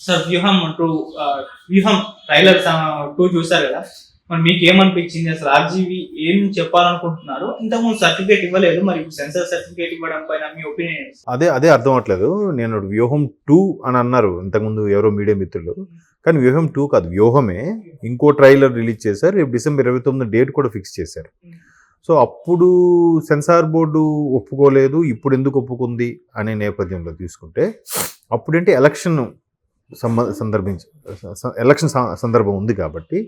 Sir వ్యూహం trailer 2 చూసారు కదా, మరి మీకు ఏమనిపించింది? అసలు ఆర్జీవి ఏం చెప్పాలనుకుంటున్నారు? ఇంతకుముందు సర్టిఫికేట్ ఇవ్వలేదు, మరి సెన్సార్ సర్టిఫికేట్ ఇవ్వడం పైన మీ ఒపీనియన్? అదే అర్థం అవట్లేదు. నేను వ్యూహం 2 అని అన్నారు ఇంతకుముందు ఎవరో మీడియా మిత్రులు, కానీ వ్యూహం 2 కాదు, వ్యూహమే. ఇంకో ట్రైలర్ రిలీజ్ చేశారు, రేపు December 29 డేట్ కూడా ఫిక్స్ చేశారు. సో అప్పుడు సెన్సార్ బోర్డు ఒప్పుకోలేదు, ఇప్పుడు ఎందుకు ఒప్పుకుంది అనే నేపథ్యంలో తీసుకుంటే, అప్పుడంటే ఎలక్షన్ సందర్భం ఉంది కాబట్టి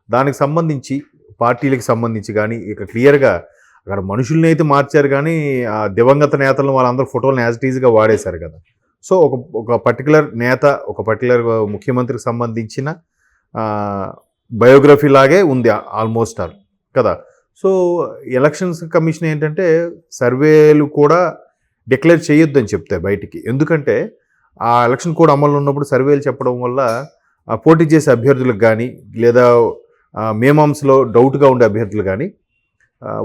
దానికి సంబంధించి పార్టీలకు సంబంధించి కానీ ఇక క్లియర్గా అక్కడ మనుషుల్ని అయితే మార్చారు, కానీ ఆ దివంగత నేతలను వాళ్ళందరూ ఫోటోలను యాజ్ ఇట్ ఈజ్గా వాడేశారు కదా. సో ఒక పర్టికులర్ నేత, ఒక పర్టికులర్ ముఖ్యమంత్రికి సంబంధించిన బయోగ్రఫీ లాగే ఉంది ఆల్మోస్ట్ ఆల్ కదా. సో ఎలక్షన్స్ కమిషన్ ఏంటంటే సర్వేలు కూడా డిక్లేర్ చేయొద్దని చెప్తాయి బయటికి. ఎందుకంటే ఆ ఎలక్షన్ కోడ్ అమల్లో ఉన్నప్పుడు సర్వేలు చెప్పడం వల్ల పోటీ చేసే అభ్యర్థులకు కానీ లేదా మేమాంసలో డౌట్గా ఉండే అభ్యర్థులు కానీ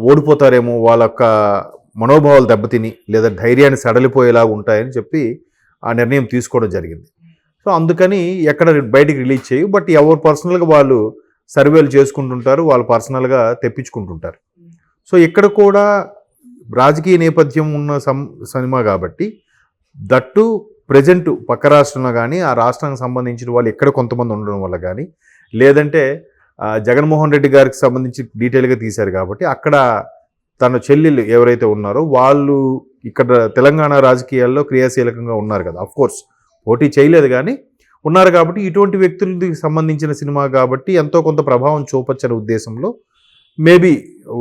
ఓడిపోతారేమో, వాళ్ళ యొక్క మనోభావాలు దెబ్బతిని లేదా ధైర్యాన్ని సడలిపోయేలా ఉంటాయని చెప్పి ఆ నిర్ణయం తీసుకోవడం జరిగింది. సో అందుకని ఎక్కడ బయటికి రిలీజ్ చేయు, బట్ ఎవరు పర్సనల్గా వాళ్ళు సర్వేలు చేసుకుంటుంటారు, వాళ్ళు పర్సనల్గా తెప్పించుకుంటుంటారు. సో ఇక్కడ కూడా రాజకీయ నేపథ్యం ఉన్న సినిమా కాబట్టి దట్టు ప్రజెంట్ పక్క రాష్ట్రంలో కానీ ఆ రాష్ట్రానికి సంబంధించిన వాళ్ళు ఎక్కడ కొంతమంది ఉండడం వల్ల కానీ, లేదంటే జగన్మోహన్ రెడ్డి గారికి సంబంధించి డీటెయిల్గా తీశారు కాబట్టి అక్కడ తన చెల్లెళ్ళు ఎవరైతే ఉన్నారో వాళ్ళు ఇక్కడ తెలంగాణ రాజకీయాల్లో క్రియాశీలకంగా ఉన్నారు కదా. అఫ్కోర్స్ పోటీ చేయలేదు కానీ ఉన్నారు కాబట్టి ఇటువంటి వ్యక్తులకి సంబంధించిన సినిమా కాబట్టి ఎంతో కొంత ప్రభావం చూపచ్చనే ఉద్దేశంలో మేబీ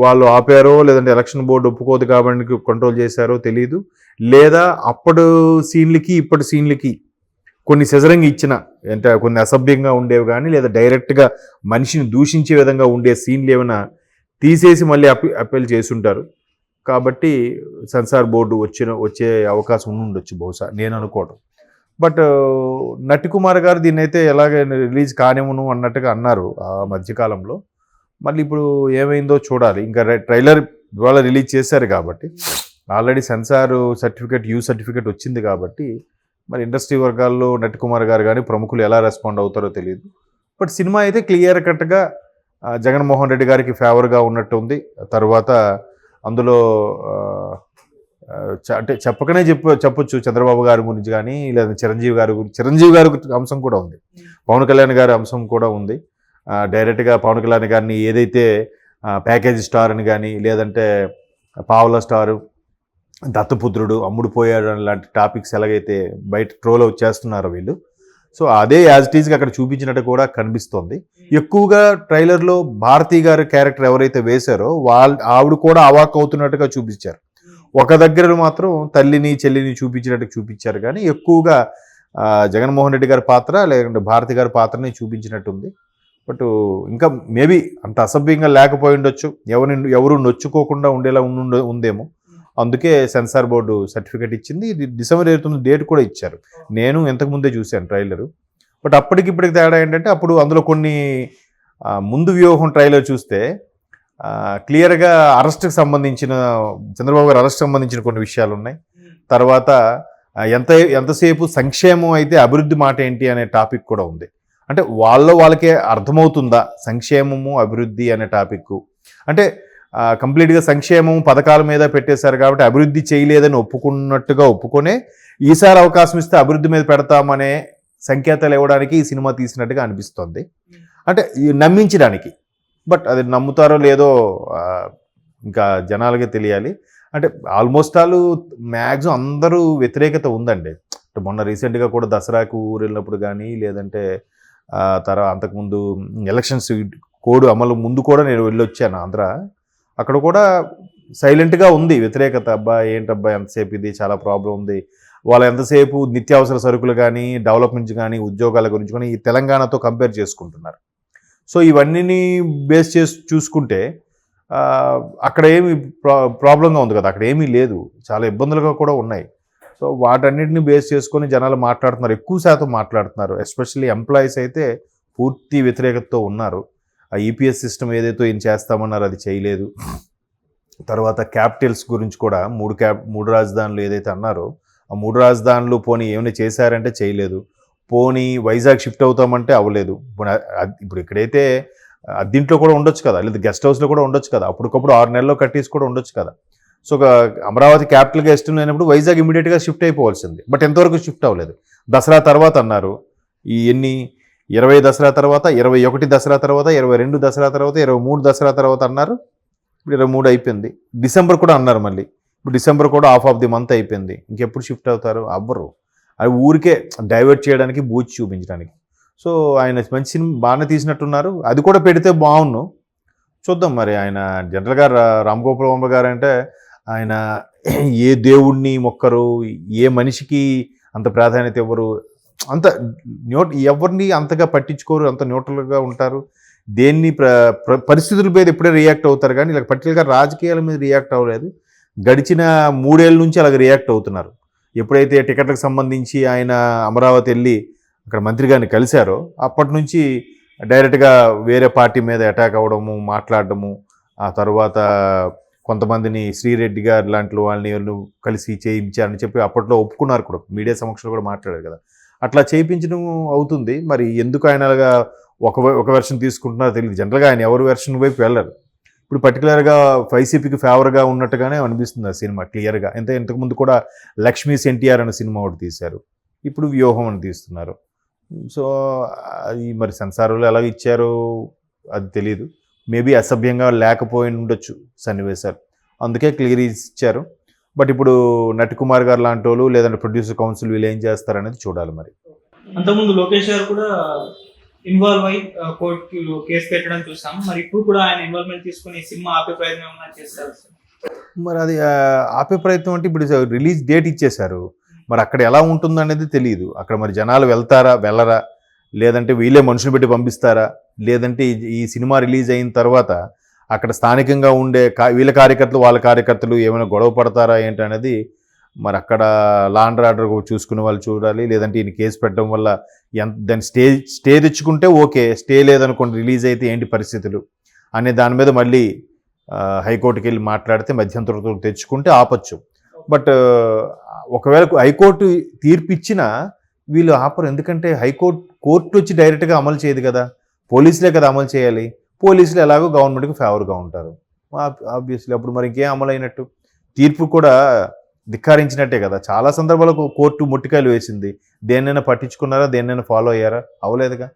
వాళ్ళు ఆపారో, లేదంటే ఎలక్షన్ బోర్డు ఒప్పుకోదు కాబట్టి కంట్రోల్ చేశారో తెలియదు, లేదా అప్పుడు సీన్లకి ఇప్పటి సీన్లకి కొన్ని సెజరింగ్ ఇచ్చిన, అంటే కొన్ని అసభ్యంగా ఉండేవి కానీ లేదా డైరెక్ట్గా మనిషిని దూషించే విధంగా ఉండే సీన్లు ఏమైనా తీసేసి మళ్ళీ అప్పీల్ చేస్తుంటారు కాబట్టి సెన్సార్ బోర్డు వచ్చే అవకాశం ఉండొచ్చు బహుశా, నేను అనుకోవడం. బట్ నటికుమార్ గారు దీన్ని అయితే ఎలాగ రిలీజ్ కానివ్వను అన్నట్టుగా అన్నారు ఆ మధ్యకాలంలో. మళ్ళీ ఇప్పుడు ఏమైందో చూడాలి. ఇంకా ట్రైలర్ ఇవాళ రిలీజ్ చేశారు కాబట్టి already censor certificate, U certificate వచ్చింది కాబట్టి మరి ఇండస్ట్రీ వర్గాల్లో నటికుమార్ గారు కానీ ప్రముఖులు ఎలా రెస్పాండ్ అవుతారో తెలియదు. బట్ సినిమా అయితే క్లియర్ కట్గా జగన్మోహన్ రెడ్డి గారికి ఫేవర్గా ఉన్నట్టు ఉంది. తర్వాత అందులో అంటే చెప్పకనే చెప్పొచ్చు చంద్రబాబు గారి గురించి కానీ, లేదా చిరంజీవి గారి అంశం కూడా ఉంది, పవన్ కళ్యాణ్ గారి అంశం కూడా ఉంది. డైరెక్ట్గా పవన్ కళ్యాణ్ గారిని ఏదైతే ప్యాకేజ్ స్టార్ అని కానీ, లేదంటే పావుల స్టారు, దత్తపుత్రుడు, అమ్ముడు పోయాడు లాంటి టాపిక్స్ ఎలాగైతే బయట ట్రోల్ చేస్తున్నారో వీళ్ళు, సో అదే యాజ్ ఇట్ ఈజ్గా అక్కడ చూపించినట్టు కూడా కనిపిస్తోంది. ఎక్కువగా ట్రైలర్లో భారతీ గారి క్యారెక్టర్ ఎవరైతే వేశారో ఆవిడ కూడా అవాక్ అవుతున్నట్టుగా చూపించారు. ఒక దగ్గర మాత్రం తల్లిని చెల్లిని చూపించారు కానీ ఎక్కువగా జగన్మోహన్ రెడ్డి గారి పాత్ర లేదంటే భారతి గారి పాత్రని చూపించినట్టుంది. బట్ ఇంకా మేబీ అంత అసభ్యంగా లేకపోయి ఉండొచ్చు, ఎవరు నొచ్చుకోకుండా ఉండేలా ఉందేమో, అందుకే సెన్సార్ బోర్డు సర్టిఫికేట్ ఇచ్చింది. ఇది December 29 డేట్ కూడా ఇచ్చారు. నేను ఇంతకుముందే చూశాను ట్రైలరు. బట్ అప్పటికిప్పటికి తేడా ఏంటంటే అప్పుడు అందులో కొన్ని ముందు వ్యూహం ట్రైలర్ చూస్తే క్లియర్గా అరెస్ట్కి సంబంధించిన, చంద్రబాబు గారు అరెస్ట్ సంబంధించిన కొన్ని విషయాలు ఉన్నాయి. తర్వాత ఎంతసేపు సంక్షేమం అయితే అభివృద్ధి మాట ఏంటి అనే టాపిక్ కూడా ఉంది. అంటే వాళ్ళకే అర్థమవుతుందా సంక్షేమము అభివృద్ధి అనే టాపిక్? అంటే కంప్లీట్గా సంక్షేమం పథకాల మీద పెట్టేశారు కాబట్టి అభివృద్ధి చేయలేదని ఒప్పుకునే ఈసారి అవకాశం ఇస్తే అభివృద్ధి మీద పెడతామనే సంకేతాలు ఇవ్వడానికి ఈ సినిమా తీసినట్టుగా అనిపిస్తుంది, అంటే నమ్మించడానికి. బట్ అది నమ్ముతారో లేదో ఇంకా జనాలకే తెలియాలి. అంటే ఆల్మోస్ట్ ఆల్ మ్యాక్సిమం అందరూ వ్యతిరేకత ఉందండి. మొన్న రీసెంట్గా కూడా దసరాకు ఊరు వెళ్ళినప్పుడు కానీ, లేదంటే తర్వాత అంతకుముందు ఎలక్షన్స్ కోడ్ అమలు ముందు కూడా నేను వెళ్ళొచ్చాను ఆంధ్ర. అక్కడ కూడా సైలెంట్గా ఉంది వ్యతిరేకత. అబ్బా ఏంటబ్బా ఎంతసేపు ఇది, చాలా ప్రాబ్లం ఉంది. వాళ్ళు ఎంతసేపు నిత్యావసర సరుకులు కానీ, డెవలప్మెంట్స్ కానీ, ఉద్యోగాల గురించి కానీ ఈ తెలంగాణతో కంపేర్ చేసుకుంటున్నారు. సో ఇవన్నీ బేస్ చేసి చూసుకుంటే అక్కడ ఏమి ప్రాబ్లంగా ఉంది కదా, అక్కడ ఏమీ లేదు, చాలా ఇబ్బందులుగా కూడా ఉన్నాయి. సో వాటన్నిటిని బేస్ చేసుకొని జనాలు మాట్లాడుతున్నారు, ఎక్కువ శాతం మాట్లాడుతున్నారు. ఎస్పెషల్లీ ఎంప్లాయీస్ అయితే పూర్తి వ్యతిరేకతతో ఉన్నారు. ఆ ఈపీఎస్ సిస్టమ్ ఏదైతే ఏం చేస్తామన్నారు అది చేయలేదు. తర్వాత క్యాపిటల్స్ గురించి కూడా మూడు రాజధానులు ఏదైతే అన్నారో ఆ 3 రాజధానులు పోనీ ఏమైనా చేశారంటే చేయలేదు. పోనీ వైజాగ్ షిఫ్ట్ అవుతామంటే అవ్వలేదు. ఇప్పుడు ఇక్కడైతే దీంట్లో కూడా ఉండొచ్చు కదా, లేదా గెస్ట్ హౌస్లో కూడా ఉండొచ్చు కదా, అప్పటికప్పుడు 6 నెలల్లో కట్టేసి కూడా ఉండొచ్చు కదా. సో అమరావతి క్యాపిటల్గా ఇష్టం లేనప్పుడు వైజాగ్ ఇమీడియట్గా షిఫ్ట్ అయిపోవాల్సింది. బట్ ఎంతవరకు షిఫ్ట్ అవ్వలేదు. దసరా తర్వాత అన్నారు. ఈ 20 దసరా తర్వాత, 21 దసరా తర్వాత, 22 దసరా తర్వాత, 23 దసరా తర్వాత అన్నారు. ఇప్పుడు 23 అయిపోయింది. డిసెంబర్ కూడా అన్నారు మళ్ళీ. ఇప్పుడు డిసెంబర్ కూడా ఆఫ్ ది మంత్ అయిపోయింది. ఇంకెప్పుడు షిఫ్ట్ అవుతారు? అవ్వరు. అది ఊరికే డైవర్ట్ చేయడానికి, బూచి చూపించడానికి. సో ఆయన మంచి సినిమా బాగానే తీసినట్టున్నారు. అది కూడా పెడితే బాగుండు. చూద్దాం మరి. ఆయన జనరల్గా రామ్ గోపాల్ వర్మ గారు అంటే ఆయన ఏ దేవుణ్ణి మొక్కరు, ఏ మనిషికి అంత ప్రాధాన్యత ఇవ్వరు, అంత ఎవరిని అంతగా పట్టించుకోరు, అంత న్యూట్రల్గా ఉంటారు. దేన్ని పరిస్థితుల మీద ఎప్పుడే రియాక్ట్ అవుతారు, కానీ ఇలా పర్టికులర్గా రాజకీయాల మీద రియాక్ట్ అవ్వలేదు. గడిచిన 3 ఏళ్ళ నుంచి అలాగ రియాక్ట్ అవుతున్నారు. ఎప్పుడైతే టికెట్లకు సంబంధించి ఆయన అమరావతి వెళ్ళి అక్కడ మంత్రి గారిని కలిశారో అప్పటి నుంచి డైరెక్ట్గా వేరే పార్టీ మీద అటాక్ అవ్వడము, మాట్లాడడము, ఆ తర్వాత కొంతమందిని శ్రీరెడ్డి గారు లాంటి వాళ్ళని కలిసి చేయించారని చెప్పి అప్పట్లో ఒప్పుకున్నారు కూడా, మీడియా సమక్షంలో కూడా మాట్లాడారు కదా. అట్లా చేయించడం అవుతుంది. మరి ఎందుకు ఆయన అలాగా ఒక వెర్షన్ తీసుకుంటున్నారో తెలియదు. జనరల్గా ఆయన ఎవరి వెర్షన్ వైపు వెళ్ళరు. ఇప్పుడు పర్టికులర్గా వైసీపీకి ఫేవర్గా ఉన్నట్టుగానే అనిపిస్తుంది ఆ సినిమా క్లియర్గా. ఇంతకుముందు కూడా లక్ష్మీస్ ఎన్టీఆర్ అనే సినిమా ఒకటి తీశారు, ఇప్పుడు వ్యూహం అని తీస్తున్నారు. సో అది మరి సెన్సార్లో ఎలా ఇచ్చారో అది తెలియదు. మేబీ అసభ్యంగా లేకపోయి ఉండొచ్చు సన్నివేశాలు, అందుకే క్లియర్ ఇచ్చారు. బట్ ఇప్పుడు నటికుమార్ గారు లాంటి వాళ్ళు, లేదంటే ప్రొడ్యూసర్ కౌన్సిల్ వీళ్ళు ఏం చేస్తారనేది చూడాలి మరి. అంతకుముందు లోకేష్ గారు కూడా ఇన్వాల్వ్ అయ్యి కోర్టులో కేసు పెట్టడం చూసాం. మరి ఇప్పుడు కూడా ఆయన ఇన్వాల్వ్మెంట్ తీసుకుని సినిమా ఆపే ప్రయత్నం ఏమైనా చేస్తారు సార్? మరి అది ఆపే ప్రయత్నం అంటే ఇప్పుడు రిలీజ్ డేట్ ఇచ్చేశారు. మరి అక్కడ ఎలా ఉంటుందో అనేది తెలియదు. అక్కడ మరి జనాలు వెళ్తారా వెళ్ళరా, లేదంటే వీళ్ళే మనుషులు పెట్టి పంపిస్తారా, లేదంటే ఈ సినిమా రిలీజ్ అయిన తర్వాత అక్కడ స్థానికంగా ఉండే వీళ్ళ కార్యకర్తలు వాళ్ళ కార్యకర్తలు ఏమైనా గొడవ పడతారా ఏంటి అనేది మరి అక్కడ లా అండ్ ఆర్డర్ చూసుకునే వాళ్ళు చూడాలి. లేదంటే ఈయన కేసు పెట్టడం వల్ల దాన్ని స్టే తెచ్చుకుంటే ఓకే, స్టే లేదనుకోండి రిలీజ్ అయితే ఏంటి పరిస్థితులు అనే దాని మీద మళ్ళీ హైకోర్టుకి వెళ్ళి మాట్లాడితే మధ్యంతరం తెచ్చుకుంటే ఆపచ్చు. బట్ ఒకవేళ హైకోర్టు తీర్పు ఇచ్చినా వీళ్ళు ఆపరు. ఎందుకంటే కోర్టు వచ్చి డైరెక్ట్గా అమలు చేయదు కదా, పోలీసులే కదా అమలు చేయాలి. పోలీసులు ఎలాగో గవర్నమెంట్కి ఫేవర్గా ఉంటారు ఆబ్వియస్లీ. అప్పుడు మరి ఇంకేం అమలు అయినట్టు? తీర్పు కూడా ధిక్కారించినట్టే కదా. చాలా సందర్భాలకు కోర్టు ముట్టికాయలు వేసింది. దేన్నైనా పట్టించుకున్నారా, దేన్నైనా ఫాలో అయ్యారా? అవ్వలేదుగా.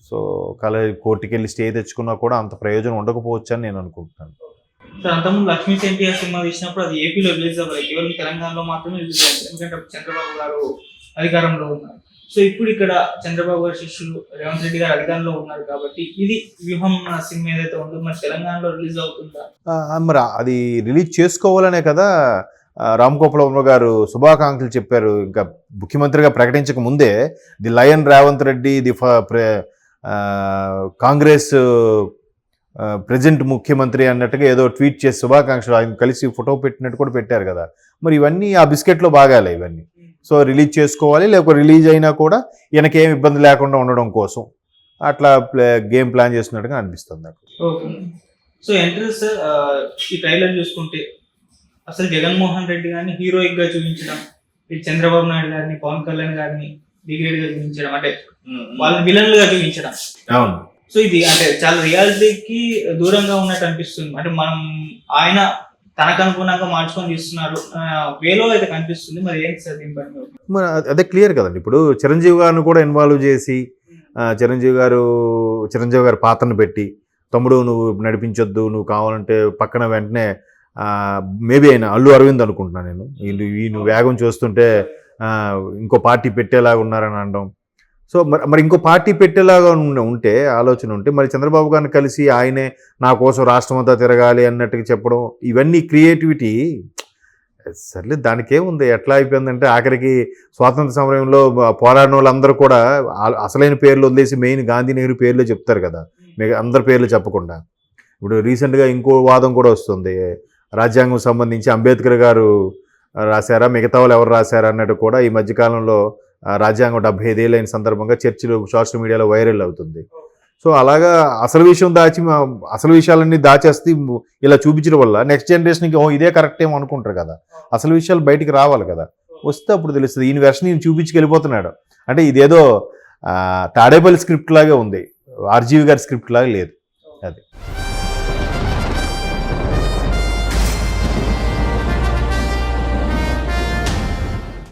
సో కోర్టుకి వెళ్ళి స్టే తెచ్చుకున్నా కూడా అంత ప్రయోజనం ఉండకపోవచ్చు అని నేను అనుకుంటున్నాను. సార్ అంతకుముందు లక్ష్మీ ఎన్టీఆర్ సినిమా తీసినప్పుడు అది ఏపీలో రిలీజ్ అవ్వలేదు, కేవలం తెలంగాణలో మాత్రమే రిలీజ్ అయ్యింది. ఎందుకంటే చంద్రబాబు గారు అధికారంలో ఉన్నారు. సో ఇప్పుడు ఇక్కడ చంద్రబాబు గారి శిష్యులు రేవంత్ రెడ్డి గారు అధికారంలో ఉన్నారు కాబట్టి ఇది వ్యూహం సినిమా ఏదైతే ఉందో మరి తెలంగాణలో రిలీజ్ అవుతుందా? మరి అది రిలీజ్ చేసుకోవాలనే కదా రామ్ గోపాల్ వర్మ గారు శుభాకాంక్షలు చెప్పారు. ఇంకా ముఖ్యమంత్రిగా ప్రకటించక ముందే the lion Revanth Reddy, the Congress present ముఖ్యమంత్రి అన్నట్టుగా ఏదో ట్వీట్ చేసి శుభాకాంక్షలు ఆయన కలిసి ఫోటో పెట్టినట్టు కూడా పెట్టారు కదా. మరి ఇవన్నీ ఆ బిస్కెట్లో బాగాలే ఇవన్నీ. సో రిలీజ్ చేసుకోవాలి, లేకపోతే రిలీజ్ అయినా కూడా ఈయనకేం ఇబ్బంది లేకుండా ఉండడం కోసం అట్లా గేమ్ ప్లాన్ చేస్తున్నట్టుగా అనిపిస్తుంది నాకు. సో ఎంట్రీ సార్ ఈ ట్రైలర్ చూసుకుంటే అసలు జగన్మోహన్ రెడ్డి గారిని హీరోయిక్ గా చూపించడం, చంద్రబాబు నాయుడు గారిని పవన్ కళ్యాణ్ గారిని డిగ్రేడ్ గా చూపించడం, అంటే వాళ్ళని విలన్లుగా చూపించడం. అవును. సో ఇది అంటే చాలా రియాలిటీకి దూరంగా ఉన్నట్టు అనిపిస్తుంది. అంటే మనం ఆయన తనకు అనుగుణంగా మార్చుకొని తీస్తున్నారు వేలో అయితే కనిపిస్తుంది. మరి ఏంటి సార్ దీనిపైన? మరి అదే క్లియర్ కదండి. ఇప్పుడు చిరంజీవి గారిని కూడా ఇన్వాల్వ్ చేసి చిరంజీవి గారు పాత్రను పెట్టి, తమ్ముడు నువ్వు నడిపించొద్దు, నువ్వు కావాలంటే పక్కన వెంటనే మేబీ అయినా అల్లు అరవింద్ అనుకుంటున్నాను నేను, నువ్వు వేగం చూస్తుంటే ఇంకో పార్టీ పెట్టేలాగా ఉన్నారని అనడం. సో మరి ఇంకో పార్టీ పెట్టేలాగా ఉంటే ఆలోచన ఉంటే మరి చంద్రబాబు గారిని కలిసి ఆయనే నా కోసం రాష్ట్రం అంతా తిరగాలి అన్నట్టుగా చెప్పడం, ఇవన్నీ క్రియేటివిటీ సర్లే దానికేముంది. ఎట్లా అయిపోయిందంటే ఆఖరికి స్వాతంత్ర సమరంలో పోరాడిన వాళ్ళందరూ కూడా అసలైన పేర్లు వదిలేసి మెయిన్ గాంధీ నెహ్రూ పేర్లు చెప్తారు కదా, అందరి పేర్లు చెప్పకుండా. ఇప్పుడు రీసెంట్గా ఇంకో వాదం కూడా వస్తుంది, రాజ్యాంగం సంబంధించి అంబేద్కర్ గారు రాశారా, మిగతా వాళ్ళు ఎవరు రాశారా అన్నట్టు కూడా ఈ మధ్యకాలంలో రాజ్యాంగం 75 ఏళ్ళు అయిన సందర్భంగా చర్చలు సోషల్ మీడియాలో వైరల్ అవుతుంది. సో అలాగా అసలు విషయాలన్నీ దాచేస్తే ఇలా చూపించడం వల్ల నెక్స్ట్ జనరేషన్కి ఇదే కరెక్ట్ ఏమో అనుకుంటారు కదా. అసలు విషయాలు బయటికి రావాలి కదా. వస్తే అప్పుడు తెలుస్తుంది. ఈయన వెర్షన్ ఈయన చూపించుకు వెళ్ళిపోతున్నాడు. అంటే ఇదేదో తాడేపల్లి స్క్రిప్ట్ లాగే ఉంది, ఆర్జీవి గారి స్క్రిప్ట్ లాగా లేదు అది.